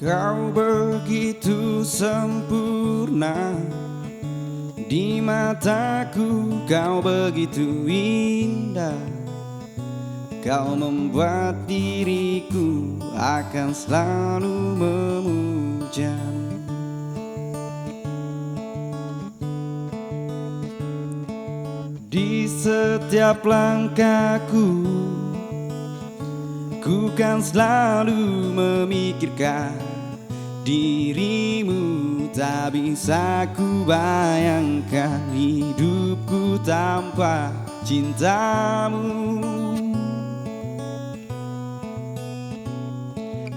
Kau begitu sempurna, di mataku kau begitu indah. Kau membuat diriku akan selalu memujamu. Di setiap langkahku, ku kan selalu memikirkan dirimu. Tak bisa ku bayangkan hidupku tanpa cintamu.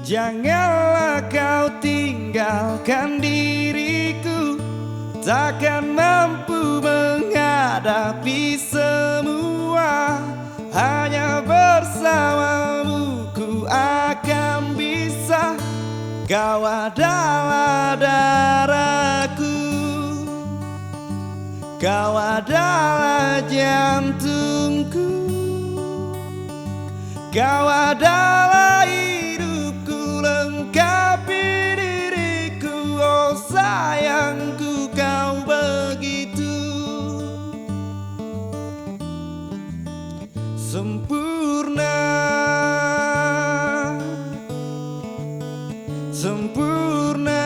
Janganlah kau tinggalkan diriku, takkan mampu menghadapi semua. Hanya bersamamu ku akan bisa. Kau adalah darahku, kau adalah jantungku, kau adalah hidupku, lengkapi diriku. Oh sayangku, kau begitu sempurna, sempurna.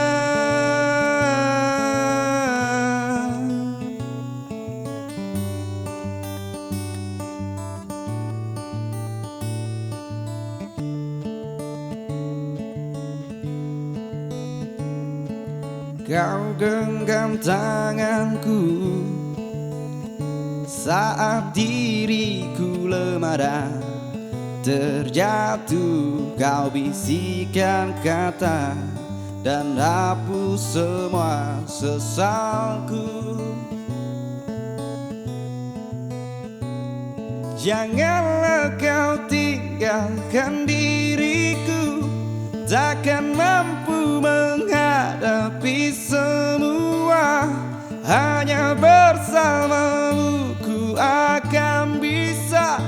Kau genggam tanganku saat diriku lemah dan terjatuh. Kau bisikan kata dan hapus semua sesalku. Janganlah kau tinggalkan diriku, takkan mampu menghadapi semua. Hanya bersamamu ku akan bisa.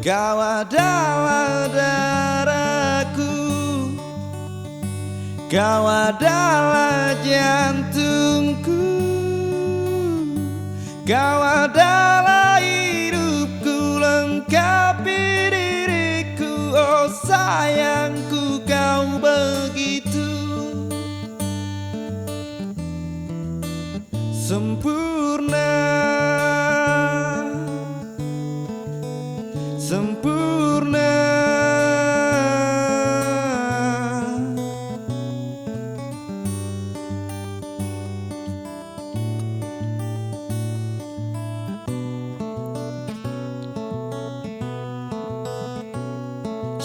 Kau adalah darahku, kau adalah jantungku, kau adalah hidupku, lengkapi diriku. Oh sayangku, kau begitu sempurna, sempurna.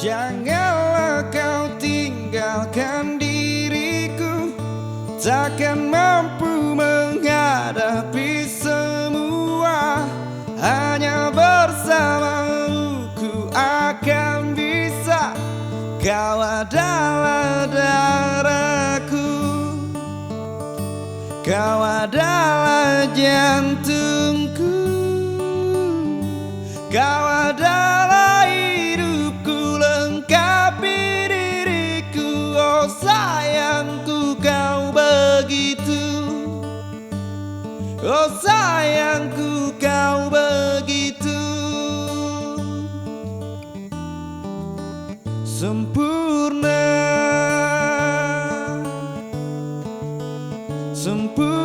Janganlah kau tinggalkan diriku, takkan mampu menghadapi semua. Hanya bersamamu ku akan bisa. Kau adalah darahku, kau adalah jantungku, kau adalah hidupku, lengkapi diriku. Oh sayangku, kau begitu. Oh sayangku, kau begitu sempurna, sempurna.